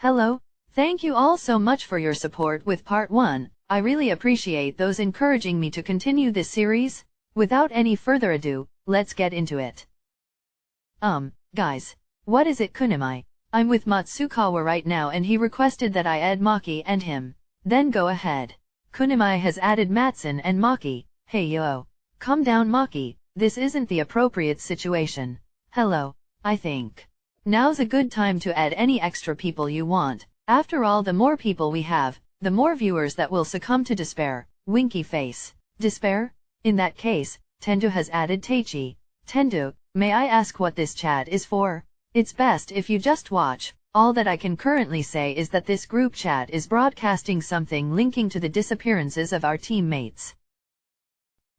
Hello, thank you all so much for your support with part 1. I really appreciate those encouraging me to continue this series. Without any further ado, let's get into it. Guys. What is it, Kunimai? I'm with Matsukawa right now and he requested that I add Maki and him. Then go ahead. Kunimai has added Matsun and Maki. Hey yo. Calm down Maki, this isn't the appropriate situation. Hello, I think. Now's a good time to add any extra people you want. After all, the more people we have, the more viewers that will succumb to despair. Winky face. Despair? In that case, Tendo has added Teichi. Tendo, may I ask what this chat is for? It's best if you just watch. All that I can currently say is that this group chat is broadcasting something linking to the disappearances of our teammates.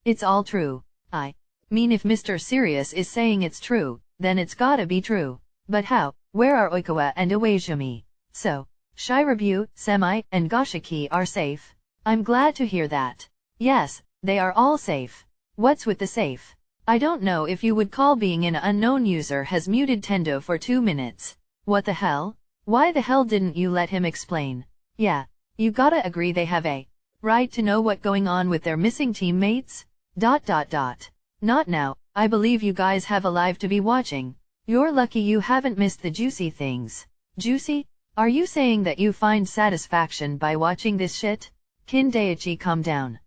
It's all true. I mean, if Mr. Sirius is saying it's true, then it's gotta be true. But how? Where are Oikawa and Uezumi? So, Shirabu, Semi, and Goshiki are safe? I'm glad to hear that. Yes, they are all safe. What's with the safe? I don't know if you would call being an unknown user has muted Tendo for 2 minutes. What the hell? Why the hell didn't you let him explain? Yeah, you gotta agree they have a right to know what's going on with their missing teammates? ... Not now, I believe you guys have a live to be watching. You're lucky you haven't missed the juicy things. Juicy? Are you saying that you find satisfaction by watching this shit? Kin Daichi, calm down.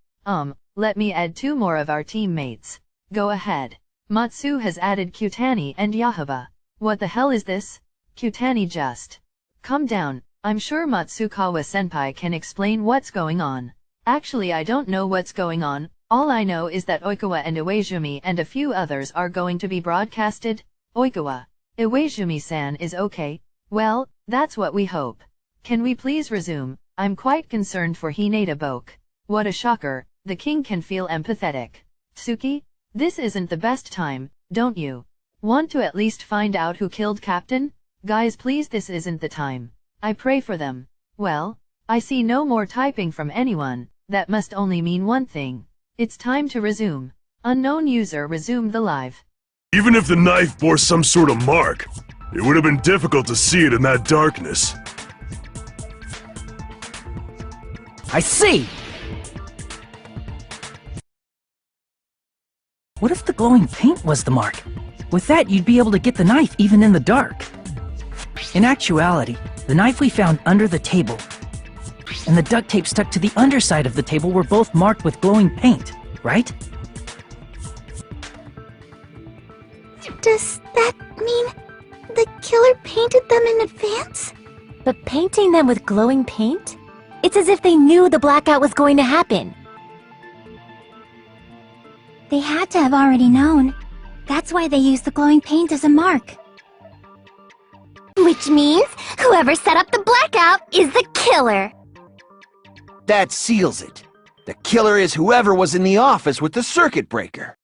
Let me add 2 more of our teammates. Go ahead. Matsu has added Kutani and Yahaba. What the hell is this? Kutani, just calm down. I'm sure Matsukawa-senpai can explain what's going on. Actually, I don't know what's going on. All I know is that Oikawa and Uezumi and a few others are going to be broadcasted. Oikawa. Uezumi-san is okay. Well, that's what we hope. Can we please resume? I'm quite concerned for Hinata Boke. What a shocker, the king can feel empathetic. Tsuki? This isn't the best time, don't you want to at least find out who killed Captain? Guys, please, this isn't the time. I pray for them. Well, I see no more typing from anyone. That must only mean one thing. It's time to resume. Unknown user, resume the live. Even if the knife bore some sort of mark, it would have been difficult to see it in that darkness. I see! What if the glowing paint was the mark? With that, you'd be able to get the knife even in the dark. In actuality, the knife we found under the table and the duct tape stuck to the underside of the table were both marked with glowing paint, right? Does that mean the killer painted them in advance? But painting them with glowing paint? It's as if they knew the blackout was going to happen. They had to have already known. That's why they used the glowing paint as a mark. Which means whoever set up the blackout is the killer. That seals it. The killer is whoever was in the office with the circuit breaker.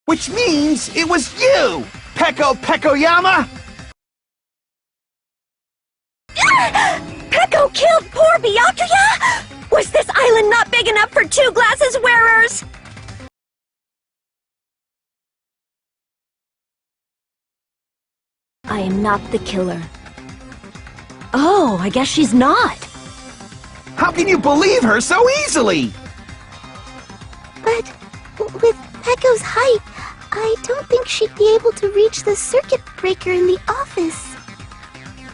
Which means it was you, Peko Pekoyama! Peko killed poor Byakuya? Was this island not big enough for 2 glasses wearers? I am not the killer. Oh, I guess she's not. How can you believe her so easily? But with Peko's height, I don't think she'd be able to reach the circuit breaker in the office.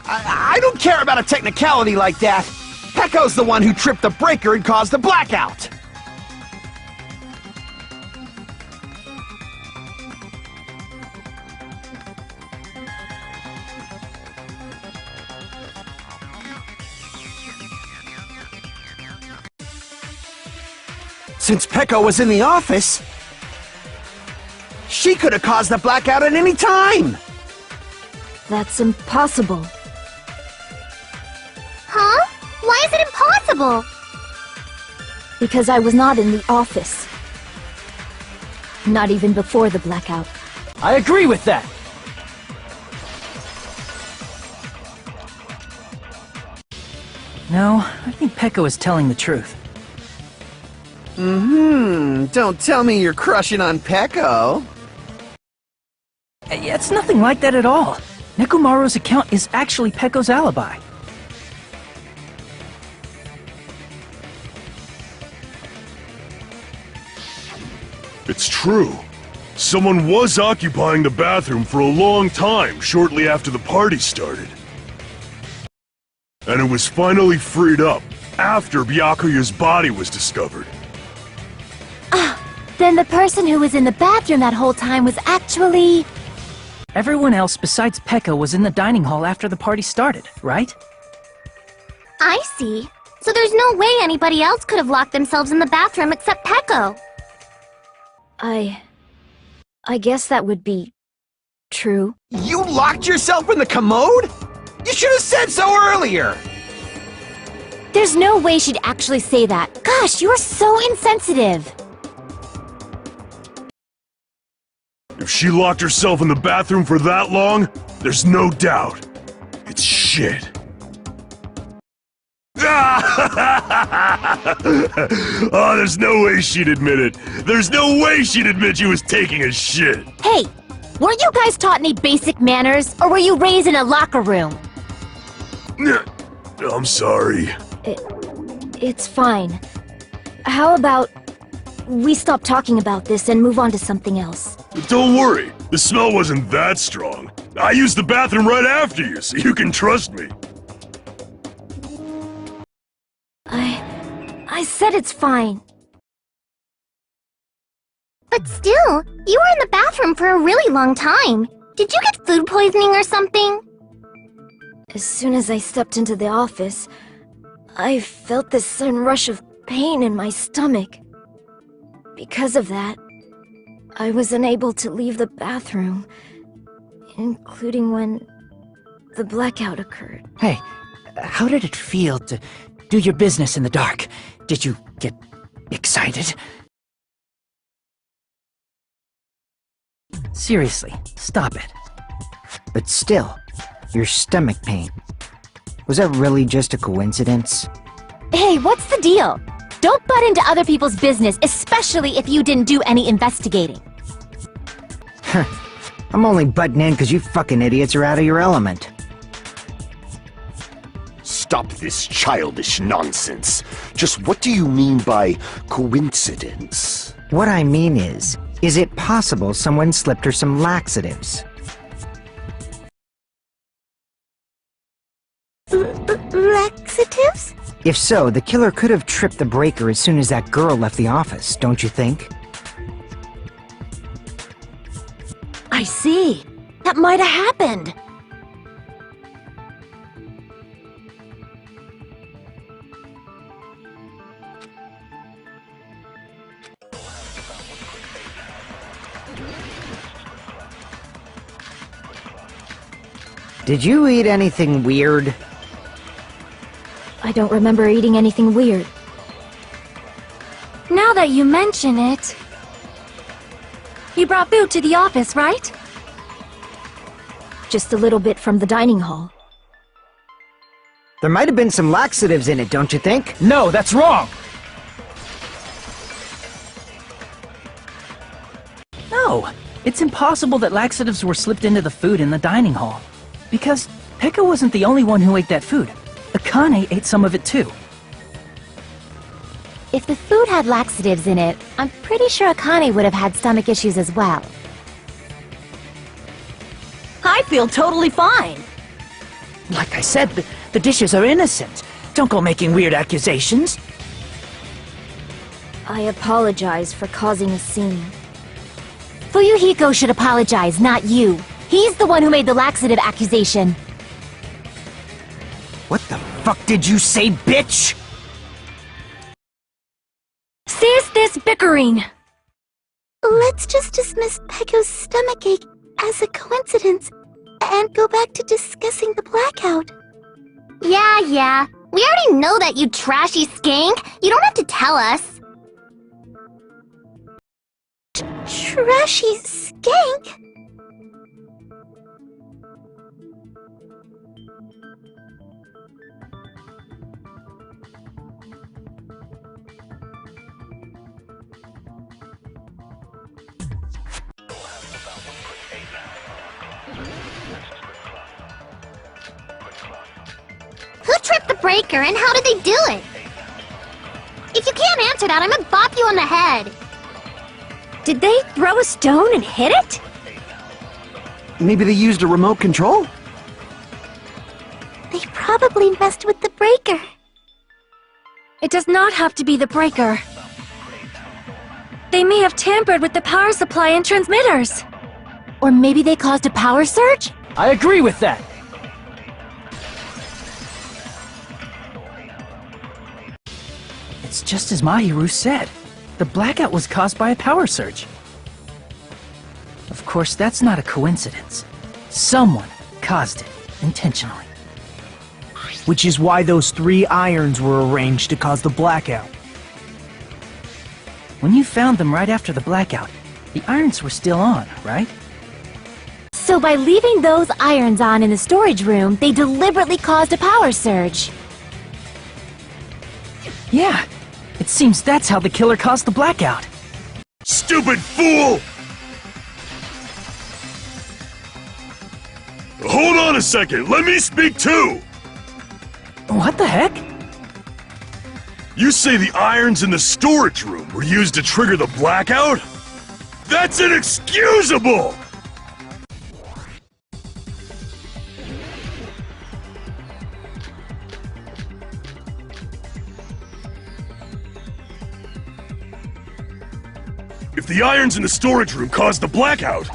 I don't care about a technicality like that. Peko's the one who tripped the breaker and caused the blackout. Since Peko was in the office, she could have caused the blackout at any time! That's impossible. Huh? Why is it impossible? Because I was not in the office. Not even before the blackout. I agree with that! No, I think Peko is telling the truth. Don't tell me you're crushing on Peko. It's nothing like that at all. Nekomaru's account is actually Pekko's alibi. It's true. Someone was occupying the bathroom for a long time shortly after the party started. And it was finally freed up after Byakuya's body was discovered. Then the person who was in the bathroom that whole time was actually... Everyone else besides Pekko was in the dining hall after the party started, right? I see. So there's no way anybody else could have locked themselves in the bathroom except Pekko. I guess that would be... true. You locked yourself in the commode? You should have said so earlier! There's no way she'd actually say that. Gosh, you're so insensitive. If she locked herself in the bathroom for that long, there's no doubt. It's shit. Oh, there's no way she'd admit it. There's no way she'd admit she was taking a shit. Hey, weren't you guys taught any basic manners, or were you raised in a locker room? I'm sorry. It's fine. How about we stop talking about this and move on to something else? Don't worry, the smell wasn't that strong. I used the bathroom right after you, so you can trust me. I said it's fine. But still, you were in the bathroom for a really long time. Did you get food poisoning or something? As soon as I stepped into the office, I felt this sudden rush of pain in my stomach. Because of that, I was unable to leave the bathroom, including when the blackout occurred. Hey, how did it feel to do your business in the dark? Did you get excited? Seriously, stop it. But still, your stomach pain. Was that really just a coincidence? Hey, what's the deal? Don't butt into other people's business, especially if you didn't do any investigating. I'm only butting in because you fucking idiots are out of your element. Stop this childish nonsense. Just what do you mean by coincidence? What I mean is it possible someone slipped her some laxatives? Laxatives? If so, the killer could have tripped the breaker as soon as that girl left the office, don't you think? I see. That might have happened. Did you eat anything weird? I don't remember eating anything weird. Now that you mention it... You brought food to the office, right? Just a little bit from the dining hall. There might have been some laxatives in it, don't you think? No, that's wrong! No, it's impossible that laxatives were slipped into the food in the dining hall. Because Pekka wasn't the only one who ate that food. Akane ate some of it too. If the food had laxatives in it, I'm pretty sure Akane would have had stomach issues as well. I feel totally fine. Like I said, the dishes are innocent. Don't go making weird accusations. I apologize for causing a scene. Fuyuhiko should apologize, not you. He's the one who made the laxative accusation. What the fuck did you say, bitch? Cease this bickering! Let's just dismiss Pekko's stomachache as a coincidence and go back to discussing the blackout. Yeah. We already know that, you trashy skank. You don't have to tell us. Trashy skank? breaker and how did they do it? If you can't answer that, I'm gonna bop you on the head. Did they throw a stone and hit it? Maybe they used a remote control? They probably messed with the breaker. It does not have to be the breaker. They may have tampered with the power supply and transmitters. Or maybe they caused a power surge? I agree with that. It's just as Mahiru said. The blackout was caused by a power surge. Of course, that's not a coincidence. Someone caused it intentionally. Which is why those 3 irons were arranged to cause the blackout. When you found them right after the blackout, the irons were still on, right? So by leaving those irons on in the storage room, they deliberately caused a power surge. Yeah, it seems that's how the killer caused the blackout. Stupid fool! Hold on a second, let me speak too! What the heck? You say the irons in the storage room were used to trigger the blackout? That's inexcusable! If the irons in the storage room caused the blackout,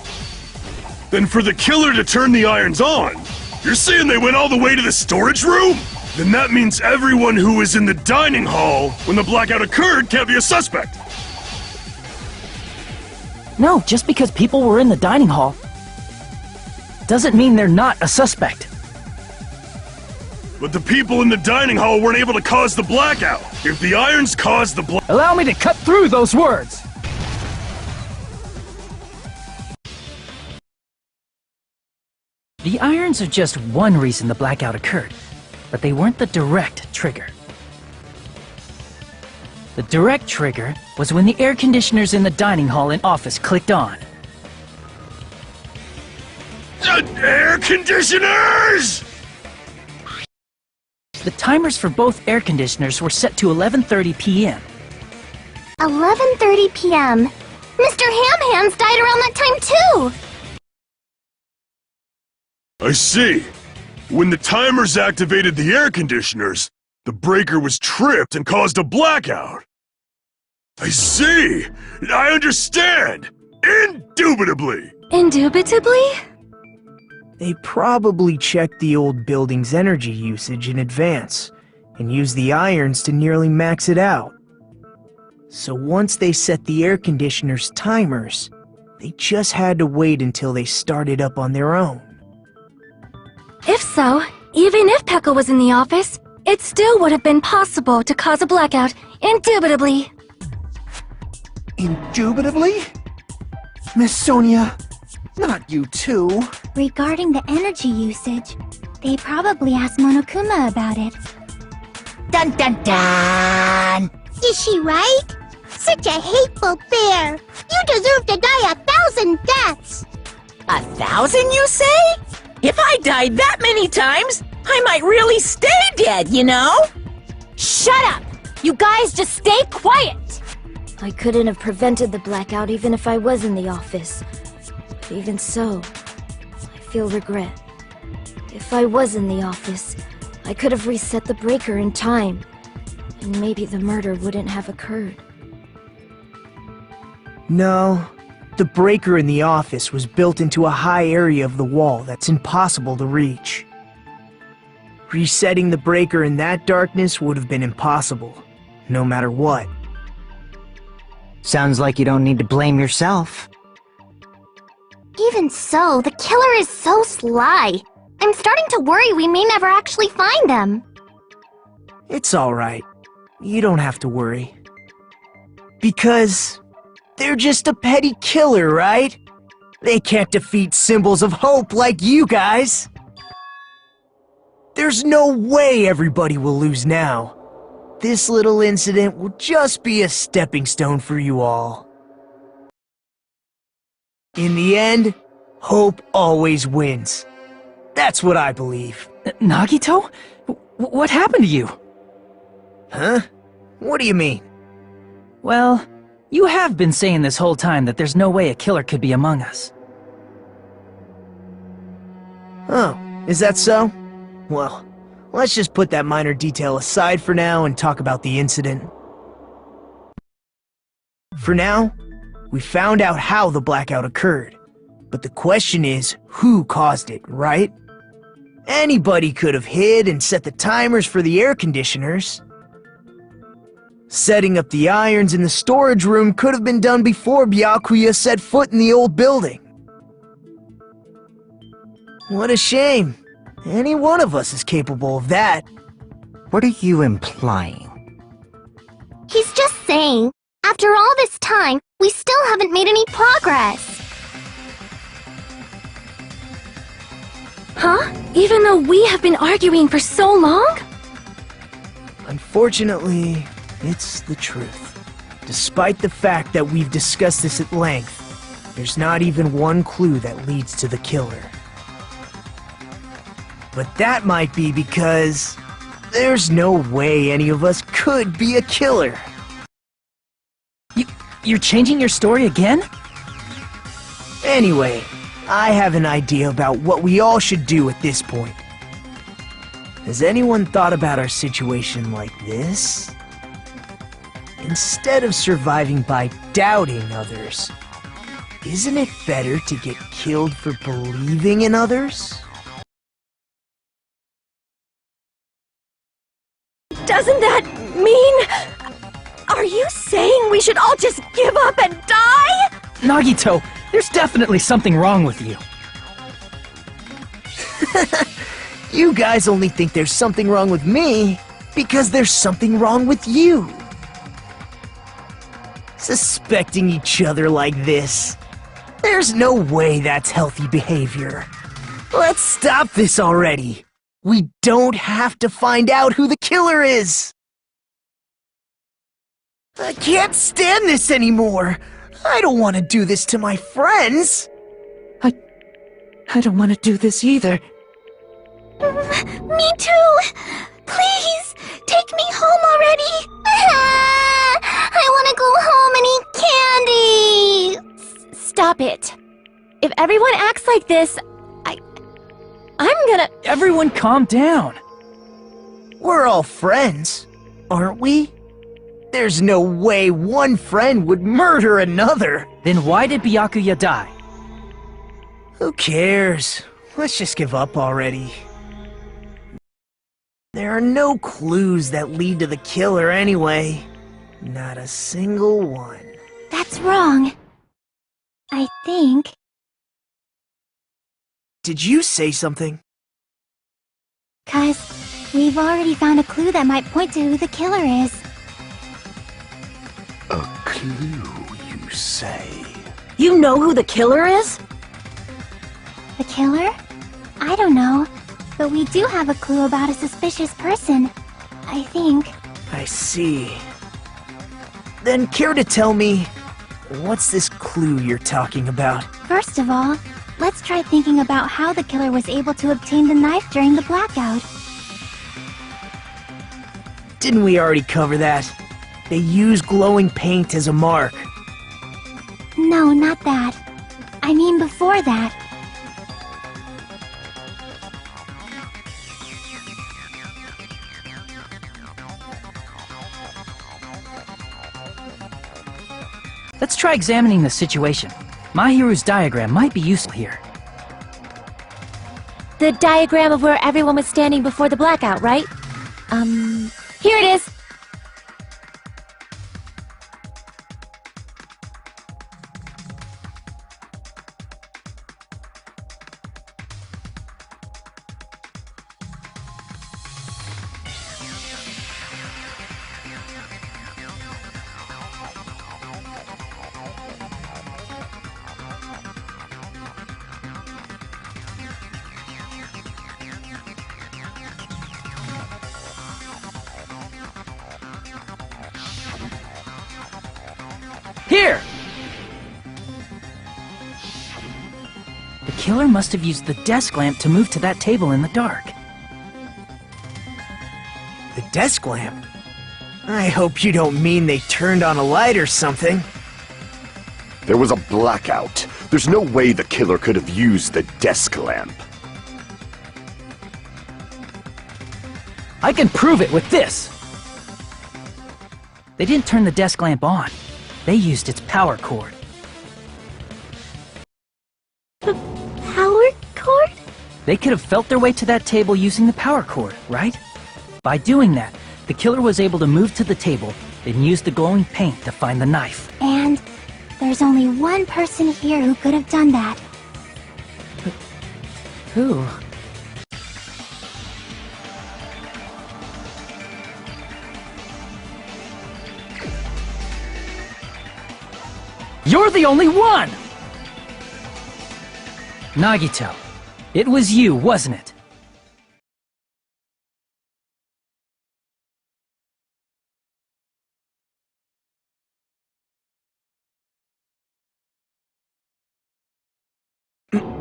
then for the killer to turn the irons on, you're saying they went all the way to the storage room? Then that means everyone who was in the dining hall when the blackout occurred can't be a suspect. No, just because people were in the dining hall doesn't mean they're not a suspect. But the people in the dining hall weren't able to cause the blackout. If the irons caused the Allow me to cut through those words! The irons are just one reason the blackout occurred, but they weren't the direct trigger. The direct trigger was when the air conditioners in the dining hall and office clicked on. Air conditioners! The timers for both air conditioners were set to 11:30 p.m. 11:30 p.m. Mr. Ham Hands died around that time too! I see. When the timers activated the air conditioners, the breaker was tripped and caused a blackout. I see! I understand! Indubitably! Indubitably? They probably checked the old building's energy usage in advance and used the irons to nearly max it out. So once they set the air conditioner's timers, they just had to wait until they started up on their own. If so, even if Pekka was in the office, it still would have been possible to cause a blackout, indubitably. Indubitably? Miss Sonia, not you too. Regarding the energy usage, they probably asked Monokuma about it. Dun dun dun! Is she right? Such a hateful bear! You deserve to die 1,000 deaths! 1,000, you say? If I died that many times, I might really stay dead, you know? Shut up! You guys just stay quiet! I couldn't have prevented the blackout even if I was in the office. But even so, I feel regret. If I was in the office, I could have reset the breaker in time, and maybe the murder wouldn't have occurred. No, the breaker in the office was built into a high area of the wall that's impossible to reach. Resetting the breaker in that darkness would have been impossible, no matter what. Sounds like you don't need to blame yourself. Even so, the killer is so sly. I'm starting to worry we may never actually find them. It's alright. You don't have to worry. Because they're just a petty killer, right? They can't defeat symbols of hope like you guys. There's no way everybody will lose now. This little incident will just be a stepping stone for you all. In the end, hope always wins. That's what I believe. Nagito? What happened to you? Huh? What do you mean? Well, you have been saying this whole time that there's no way a killer could be among us. Oh, is that so? Well, let's just put that minor detail aside for now and talk about the incident. For now, we found out how the blackout occurred. But the question is, who caused it, right? Anybody could have hid and set the timers for the air conditioners. Setting up the irons in the storage room could have been done before Byakuya set foot in the old building. What a shame. Any one of us is capable of that. What are you implying? He's just saying, after all this time, we still haven't made any progress. Huh? Even though we have been arguing for so long? Unfortunately, it's the truth. Despite the fact that we've discussed this at length, there's not even one clue that leads to the killer. But that might be because there's no way any of us could be a killer. You're changing your story again? Anyway, I have an idea about what we all should do at this point. Has anyone thought about our situation like this? Instead of surviving by doubting others, isn't it better to get killed for believing in others? Doesn't that mean... Are you saying we should all just give up and die? Nagito, there's definitely something wrong with you. You guys only think there's something wrong with me because there's something wrong with you. Suspecting each other like this. There's no way that's healthy behavior. Let's stop this already. We don't have to find out who the killer is. I can't stand this anymore. I don't want to do this to my friends. I don't want to do this either. Me too! Please, take me home already! I want to go home and eat candy! Stop it. If everyone acts like this, I'm gonna... Everyone calm down. We're all friends, aren't we? There's no way one friend would murder another. Then why did Byakuya die? Who cares? Let's just give up already. There are no clues that lead to the killer anyway. Not a single one. That's wrong. I think. Did you say something? 'Cause we've already found a clue that might point to who the killer is. A clue, you say? You know who the killer is? The killer? I don't know. But we do have a clue about a suspicious person. I think. I see. Then care to tell me, what's this clue you're talking about? First of all, let's try thinking about how the killer was able to obtain the knife during the blackout. Didn't we already cover that? They use glowing paint as a mark. No, not that. I mean before that. Let's try examining the situation. Mahiru's diagram might be useful here. The diagram of where everyone was standing before the blackout, right? Here it is! Here! The killer must have used the desk lamp to move to that table in the dark. The desk lamp? I hope you don't mean they turned on a light or something. There was a blackout. There's no way the killer could have used the desk lamp. I can prove it with this! They didn't turn the desk lamp on. They used its power cord. Power cord? They could have felt their way to that table using the power cord, right? By doing that, the killer was able to move to the table, then use the glowing paint to find the knife. And there's only one person here who could have done that. Who? You're the only one! Nagito, it was you, wasn't it?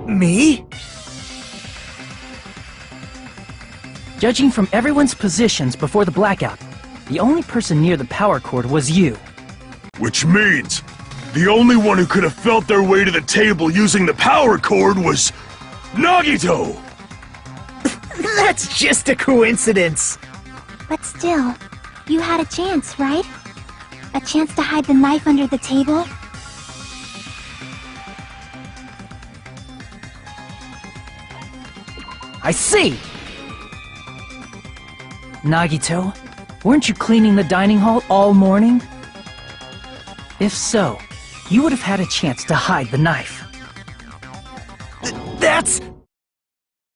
Me? Judging from everyone's positions before the blackout, the only person near the power cord was you. Which means the only one who could have felt their way to the table using the power cord was Nagito! That's just a coincidence. But still, you had a chance, right? A chance to hide the knife under the table? I see! Nagito, weren't you cleaning the dining hall all morning? If so, you would have had a chance to hide the knife. That's...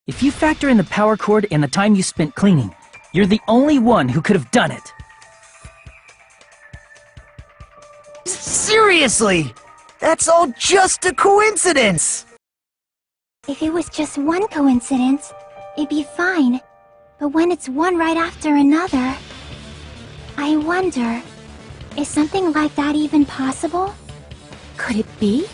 If you factor in the power cord and the time you spent cleaning, you're the only one who could have done it. Seriously! That's all just a coincidence! If it was just one coincidence, it'd be fine. But when it's one right after another... I wonder, is something like that even possible? Could it be?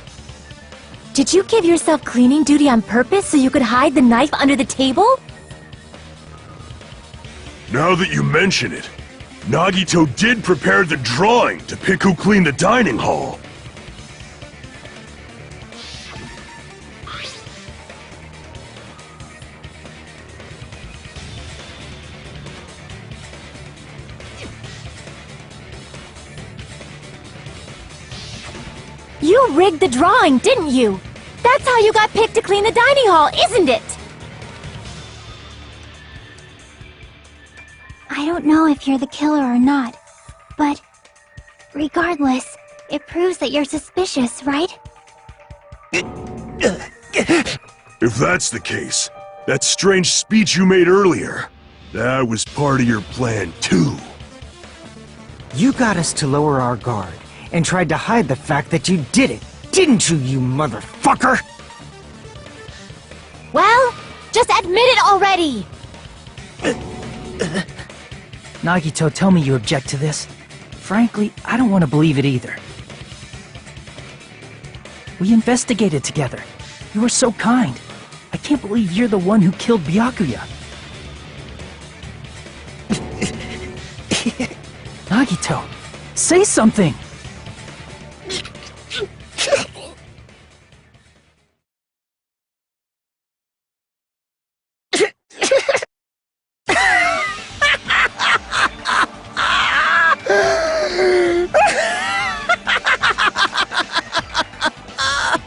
Did you give yourself cleaning duty on purpose so you could hide the knife under the table? Now that you mention it, Nagito did prepare the drawing to pick who cleaned the dining hall. You rigged the drawing, didn't you? That's how you got picked to clean the dining hall, isn't it? I don't know if you're the killer or not, but regardless, it proves that you're suspicious, right? If that's the case, that strange speech you made earlier, that was part of your plan too. You got us to lower our guard and tried to hide the fact that you did it, didn't you, you motherfucker? Well, just admit it already! Nagito, tell me you object to this. Frankly, I don't want to believe it either. We investigated together. You were so kind. I can't believe you're the one who killed Byakuya. Nagito, say something!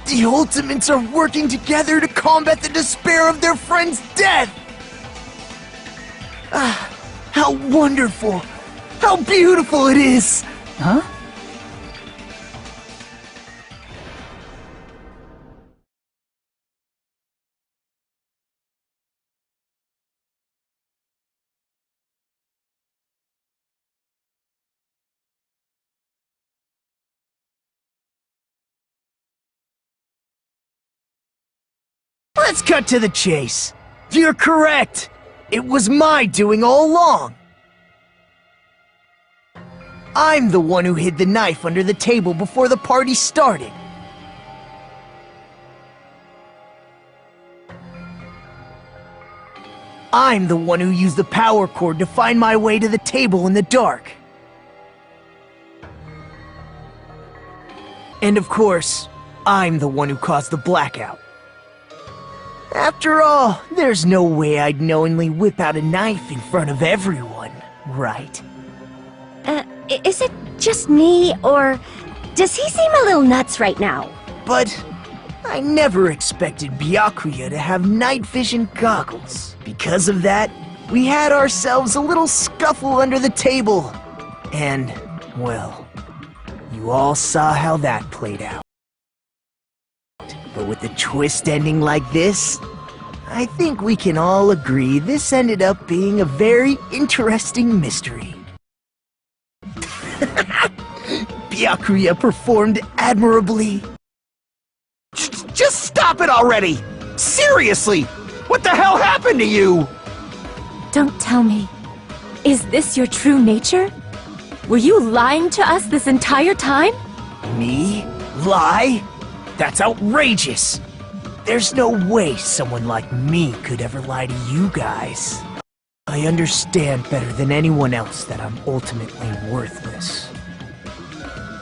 The Ultimates are working together to combat the despair of their friend's death! Ah, how wonderful! How beautiful it is! Huh? Let's cut to the chase. You're correct. It was my doing all along. I'm the one who hid the knife under the table before the party started. I'm the one who used the power cord to find my way to the table in the dark. And of course, I'm the one who caused the blackout. After all, there's no way I'd knowingly whip out a knife in front of everyone, right? Is it just me, or does he seem a little nuts right now? But I never expected Byakuya to have night vision goggles. Because of that, we had ourselves a little scuffle under the table. And, well, you all saw how that played out. But with the twist ending like this, I think we can all agree this ended up being a very interesting mystery. Byakuya performed admirably. Just stop it already! Seriously! What the hell happened to you? Don't tell me. Is this your true nature? Were you lying to us this entire time? Me? Lie? That's outrageous! There's no way someone like me could ever lie to you guys. I understand better than anyone else that I'm ultimately worthless.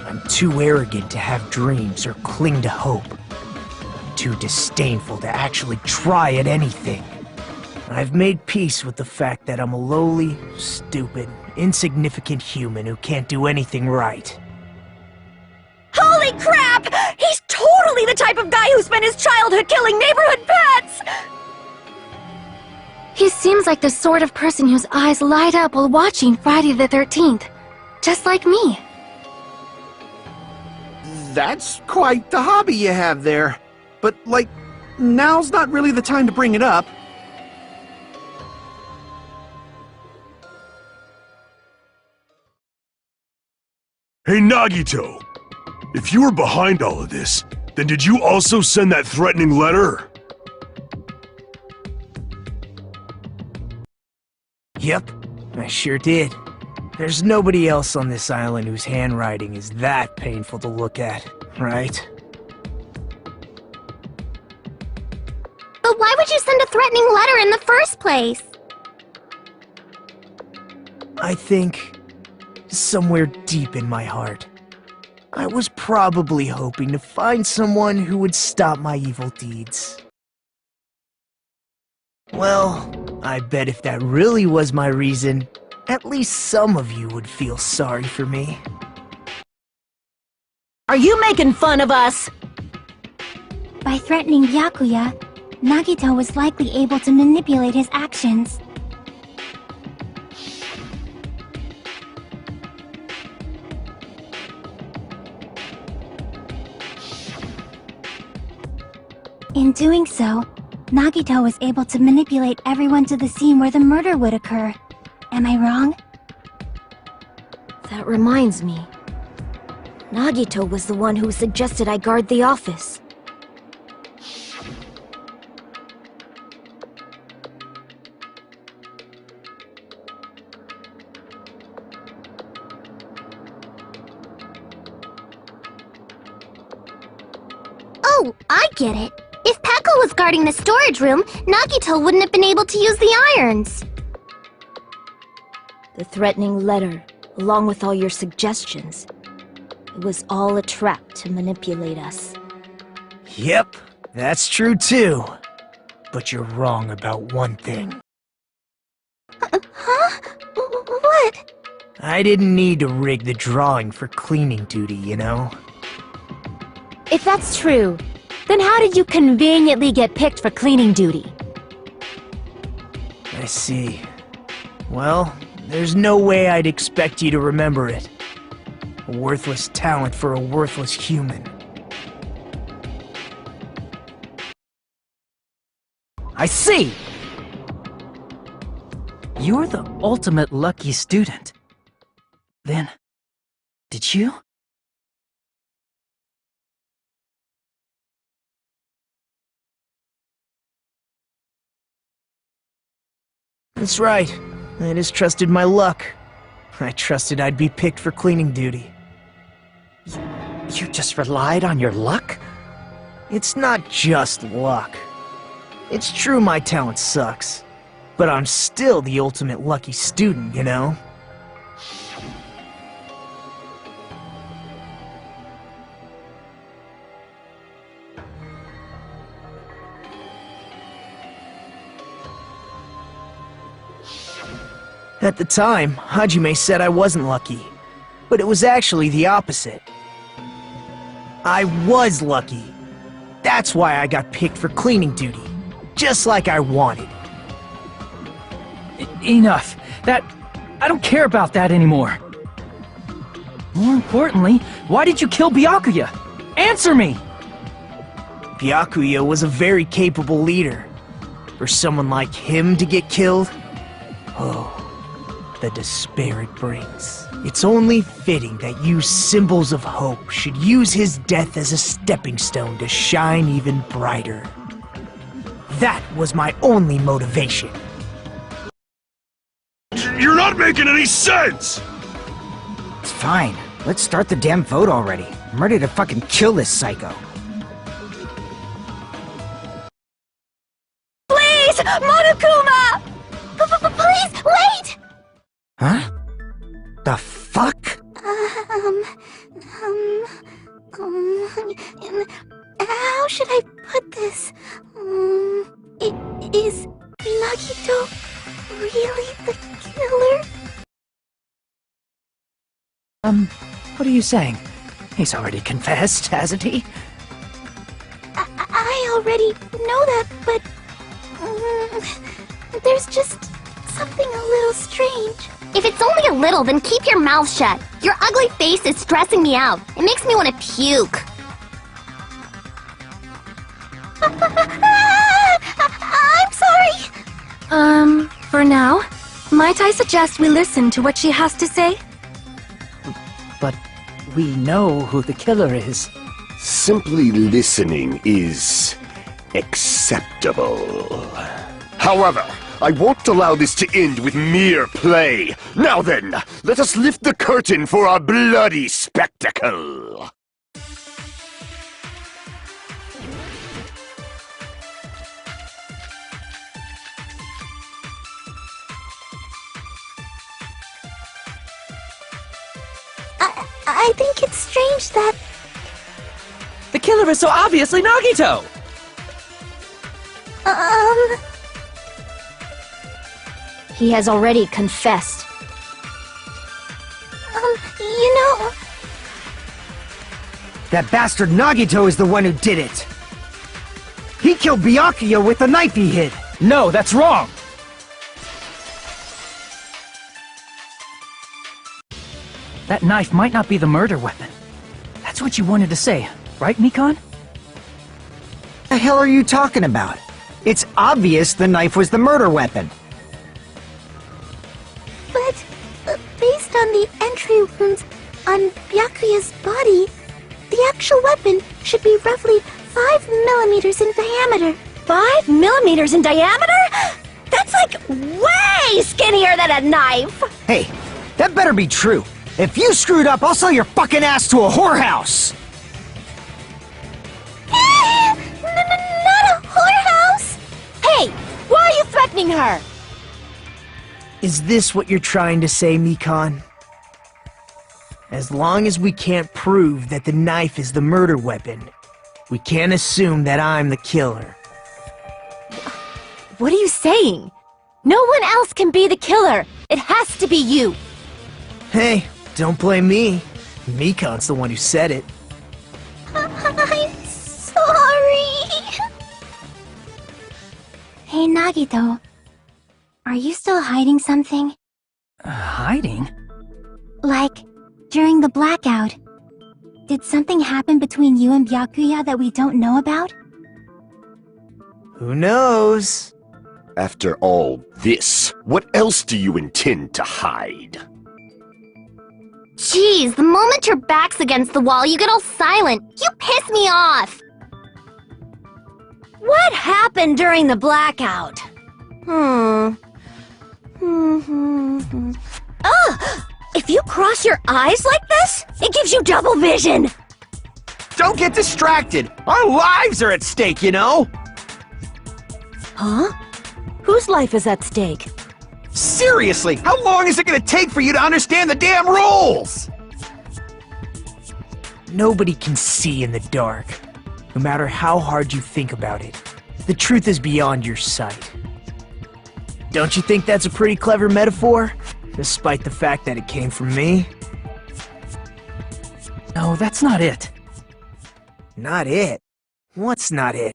I'm too arrogant to have dreams or cling to hope. I'm too disdainful to actually try at anything. I've made peace with the fact that I'm a lowly, stupid, insignificant human who can't do anything right. Holy crap! He's totally the type of guy who spent his childhood killing neighborhood pets! He seems like the sort of person whose eyes light up while watching Friday the 13th. Just like me. That's quite the hobby you have there. But, like, now's not really the time to bring it up. Hey, Nagito! If you were behind all of this, then did you also send that threatening letter? Yep, I sure did. There's nobody else on this island whose handwriting is that painful to look at, right? But why would you send a threatening letter in the first place? I think, somewhere deep in my heart, I was probably hoping to find someone who would stop my evil deeds. Well, I bet if that really was my reason, at least some of you would feel sorry for me. Are you making fun of us? By threatening Byakuya, Nagito was likely able to manipulate his actions. In doing so, Nagito was able to manipulate everyone to the scene where the murder would occur. Am I wrong? That reminds me. Nagito was the one who suggested I guard the office. Oh, I get it. If Peko was guarding the storage room, Nagito wouldn't have been able to use the irons. The threatening letter, along with all your suggestions. It was all a trap to manipulate us. Yep, that's true too. But you're wrong about one thing. Huh? What? I didn't need to rig the drawing for cleaning duty, you know? If that's true, then how did you conveniently get picked for cleaning duty? I see. Well, there's no way I'd expect you to remember it. A worthless talent for a worthless human. I see! You're the ultimate lucky student. Then, did you? That's right. I just trusted my luck. I trusted I'd be picked for cleaning duty. You just relied on your luck? It's not just luck. It's true my talent sucks. But I'm still the ultimate lucky student, you know? At the time, Hajime said I wasn't lucky, but it was actually the opposite. I was lucky. That's why I got picked for cleaning duty, just like I wanted. Enough. I don't care about that anymore. More importantly, why did you kill Byakuya? Answer me! Byakuya was a very capable leader. For someone like him to get killed? Oh, the despair it brings. It's only fitting that you symbols of hope should use his death as a stepping stone to shine even brighter. That was my only motivation. You're not making any sense! It's fine. Let's start the damn vote already. I'm ready to fucking kill this psycho. Please! Monokuma! Please, wait! Huh? The fuck? How should I put this? Is Nagito really the killer? What are you saying? He's already confessed, hasn't he? I already know that, but there's just something a little strange. If it's only a little, then keep your mouth shut. Your ugly face is stressing me out. It makes me want to puke. I'm sorry. For now, might I suggest we listen to what she has to say? But we know who the killer is. Simply listening is acceptable. However, I won't allow this to end with mere play. Now then, let us lift the curtain for our bloody spectacle. I think it's strange that... The killer is so obviously Nagito! He has already confessed. You know... That bastard Nagito is the one who did it! He killed Byakuya with the knife he hid! No, that's wrong! That knife might not be the murder weapon. That's what you wanted to say, right, Mikan? The hell are you talking about? It's obvious the knife was the murder weapon. But, based on the entry wounds on Byakuya's body, the actual weapon should be roughly 5 millimeters in diameter. 5 millimeters in diameter? That's like way skinnier than a knife! Hey, that better be true. If you screwed up, I'll sell your fucking ass to a whorehouse! Not a whorehouse! Hey, why are you threatening her? Is this what you're trying to say, Mikan? As long as we can't prove that the knife is the murder weapon, we can't assume that I'm the killer. What are you saying? No one else can be the killer! It has to be you! Hey, don't blame me. Mikan's the one who said it. I'm sorry. Hey, Nagito. Are you still hiding something? Hiding? Like, during the blackout, did something happen between you and Byakuya that we don't know about? Who knows? After all this, what else do you intend to hide? Jeez, the moment your back's against the wall, you get all silent. You piss me off. What happened during the blackout? If you cross your eyes like this, it gives you double vision! Don't get distracted! Our lives are at stake, you know? Huh? Whose life is at stake? Seriously, how long is it gonna take for you to understand the damn rules? Nobody can see in the dark, no matter how hard you think about it. The truth is beyond your sight. Don't you think that's a pretty clever metaphor? Despite the fact that it came from me? No, that's not it. Not it? What's not it?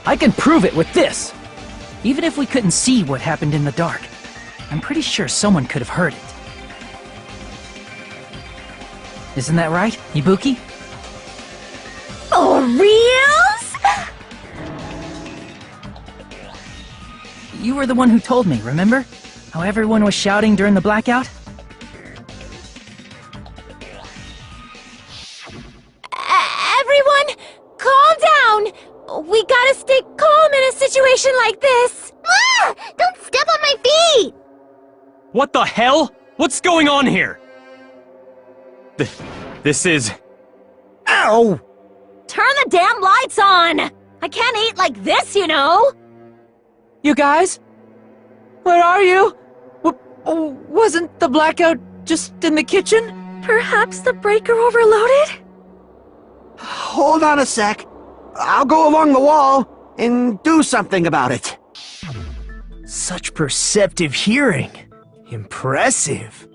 I can prove it with this! Even if we couldn't see what happened in the dark, I'm pretty sure someone could have heard it. Isn't that right, Ibuki? For reals? You were the one who told me, remember? How everyone was shouting during the blackout? Everyone, calm down! We gotta stay calm in a situation like this! Ah! Don't step on my feet! What the hell? What's going on here? This is... Ow! Turn the damn lights on! I can't eat like this, you know! You guys? Where are you? Wasn't the blackout just in the kitchen? Perhaps the breaker overloaded? Hold on a sec. I'll go along the wall and do something about it. Such perceptive hearing. Impressive.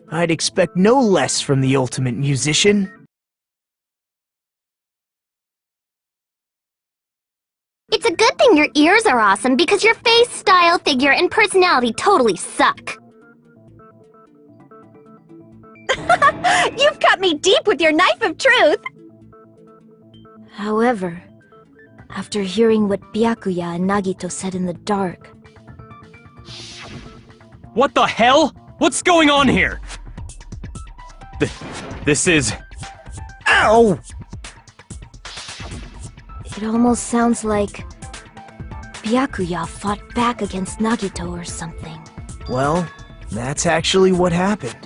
I'd expect no less from the ultimate musician. It's a good thing your ears are awesome because your face, style, figure, and personality totally suck. You've cut me deep with your knife of truth! However, after hearing what Byakuya and Nagito said in the dark... What the hell? What's going on here? This is... Ow! It almost sounds like Byakuya fought back against Nagito or something. Well, that's actually what happened.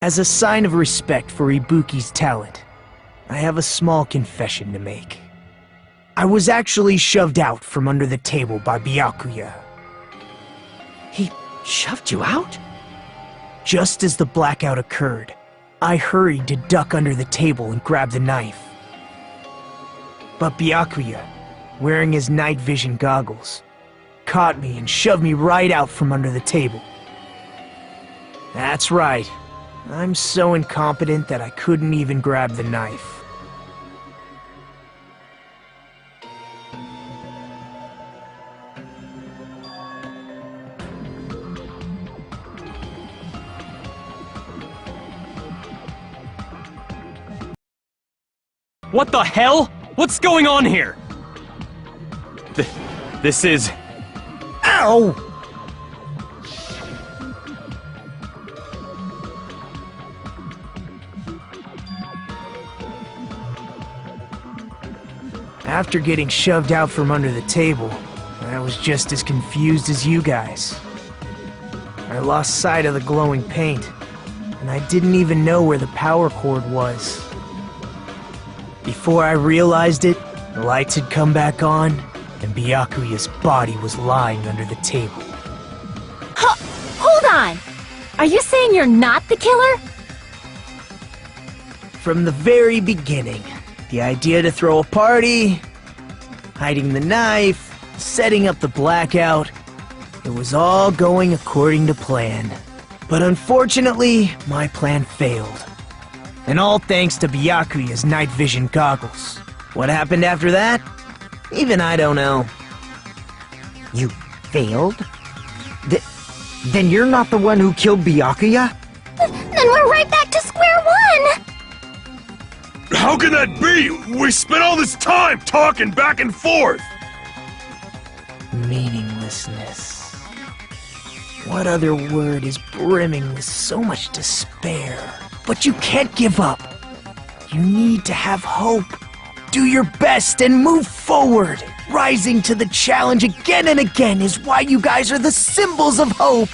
As a sign of respect for Ibuki's talent, I have a small confession to make. I was actually shoved out from under the table by Byakuya. He shoved you out? Just as the blackout occurred, I hurried to duck under the table and grab the knife. But Byakuya, wearing his night vision goggles, caught me and shoved me right out from under the table. That's right. I'm so incompetent that I couldn't even grab the knife. What the hell? What's going on here? This is... Ow! After getting shoved out from under the table, I was just as confused as you guys. I lost sight of the glowing paint, and I didn't even know where the power cord was. Before I realized it, the lights had come back on, and Byakuya's body was lying under the table. Hold on! Are you saying you're not the killer? From the very beginning, the idea to throw a party, hiding the knife, setting up the blackout, it was all going according to plan. But unfortunately, my plan failed. And all thanks to Byakuya's night vision goggles. What happened after that? Even I don't know. You failed? Then you're not the one who killed Byakuya? Then we're right back to square one! How can that be? We spent all this time talking back and forth! Meaninglessness. What other word is brimming with so much despair? But you can't give up. You need to have hope. Do your best and move forward. Rising to the challenge again and again is why you guys are the symbols of hope.